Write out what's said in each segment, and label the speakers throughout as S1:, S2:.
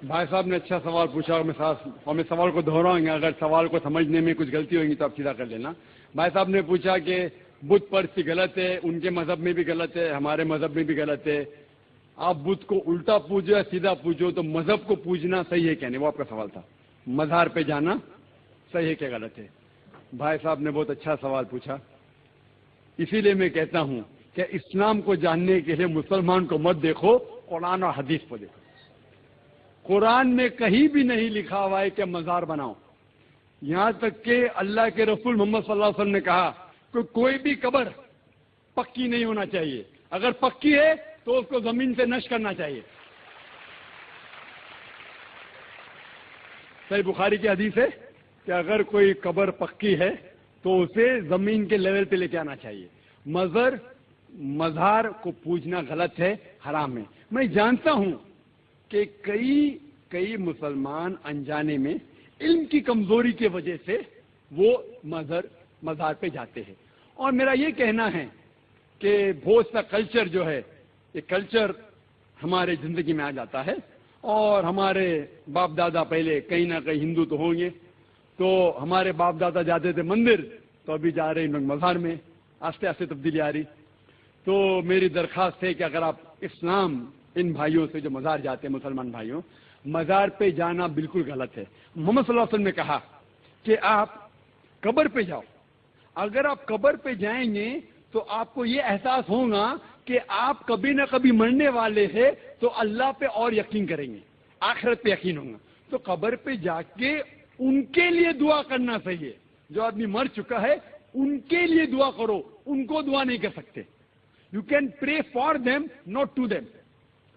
S1: بھائی صاحب نے اچھا سوال پوچھا اور میں سوال کو دہراؤں گا، اگر سوال کو سمجھنے میں کچھ غلطی ہوگی تو آپ سیدھا کر لینا۔ بھائی صاحب نے پوچھا کہ بت پرستی غلط ہے، ان کے مذہب میں بھی غلط ہے، ہمارے مذہب میں بھی غلط ہے، آپ بت کو الٹا پوجو یا سیدھا پوجو، تو مذہب کو پوجنا صحیح ہے کیا نہیں، وہ آپ کا سوال تھا۔ مزار پہ جانا صحیح ہے کیا غلط ہے؟ بھائی صاحب نے بہت اچھا سوال پوچھا، اسی لیے میں کہتا ہوں کہ اسلام کو جاننے کے لیے مسلمان کو مت دیکھو، قرآن اور حدیث کو دیکھو۔ قرآن میں کہیں بھی نہیں لکھا ہوا ہے کہ مزار بناؤ، یہاں تک کہ اللہ کے رسول محمد صلی اللہ علیہ وسلم نے کہا کہ کوئی بھی قبر پکی نہیں ہونا چاہیے، اگر پکی ہے تو اس کو زمین سے نشر کرنا چاہیے۔ صحیح بخاری کی حدیث ہے کہ اگر کوئی قبر پکی ہے تو اسے زمین کے لیول پہ لے کے آنا چاہیے۔ مزار کو پوجنا غلط ہے، حرام ہے۔ میں جانتا ہوں کہ کئی مسلمان انجانے میں علم کی کمزوری کی وجہ سے وہ مزار پہ جاتے ہیں، اور میرا یہ کہنا ہے کہ بہت سا کلچر جو ہے، یہ کلچر ہمارے زندگی میں آ جاتا ہے، اور ہمارے باپ دادا پہلے کہیں نہ کہیں ہندو تو ہوں گے، تو ہمارے باپ دادا جاتے تھے مندر، تو ابھی جا رہے ہیں مزار میں، آہستہ آہستہ تبدیلی آ رہی۔ تو میری درخواست ہے کہ اگر آپ اسلام ان بھائیوں سے جو مزار جاتے ہیں، مسلمان بھائیوں، مزار پہ جانا بالکل غلط ہے۔ محمد صلی اللہ علیہ وسلم نے کہا کہ آپ قبر پہ جاؤ، اگر آپ قبر پہ جائیں گے تو آپ کو یہ احساس ہوگا کہ آپ کبھی نہ کبھی مرنے والے ہیں، تو اللہ پہ اور یقین کریں گے، آخرت پہ یقین ہوگا۔ تو قبر پہ جا کے ان کے لیے دعا کرنا صحیح ہے، جو آدمی مر چکا ہے ان کے لیے دعا کرو، ان کو دعا نہیں کر سکتے۔ You can pray for them not to them,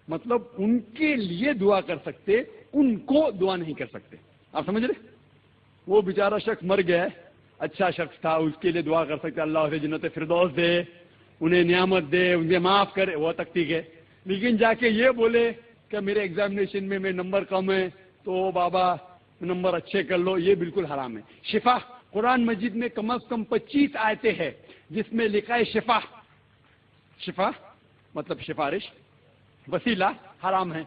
S1: مطلب ان کے لیے دعا کر سکتے، ان کو دعا نہیں کر سکتے۔ آپ سمجھ رہے؟ وہ بیچارہ شخص مر گیا ہے، اچھا شخص تھا، اس کے لیے دعا کر سکتے، اللہ اسے جنت فردوس دے، انہیں نعمت دے، انہیں معاف کرے، وہ تک ٹھیک ہے۔ لیکن جا کے یہ بولے کہ میرے ایگزامینیشن میں نمبر کم ہے تو بابا نمبر اچھے کر لو، یہ بالکل حرام ہے۔ شفا، قرآن مجید میں کم از کم 25 آیتیں ہیں جس میں لکھا ہے شفا، شفا مطلب سفارش، وسیلہ حرام ہے۔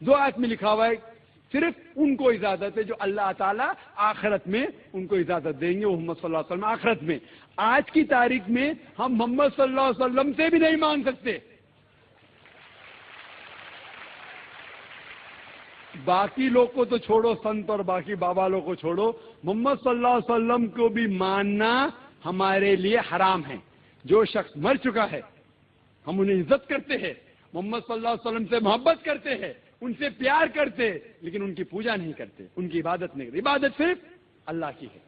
S1: 2 آیت میں لکھا ہوا ہے صرف ان کو اجازت ہے جو اللہ تعالیٰ آخرت میں ان کو اجازت دیں گے، وہ محمد صلی اللہ علیہ وسلم آخرت میں۔ آج کی تاریخ میں ہم محمد صلی اللہ علیہ وسلم سے بھی نہیں مانگ سکتے، باقی لوگ کو تو چھوڑو، سنت اور باقی بابا لوگ کو چھوڑو، محمد صلی اللہ علیہ وسلم کو بھی ماننا ہمارے لیے حرام ہے۔ جو شخص مر چکا ہے ہم انہیں عزت کرتے ہیں، محمد صلی اللہ علیہ وسلم سے محبت کرتے ہیں، ان سے پیار کرتے، لیکن ان کی پوجا نہیں کرتے، ان کی عبادت نہیں کرتے۔ عبادت صرف اللہ کی ہے۔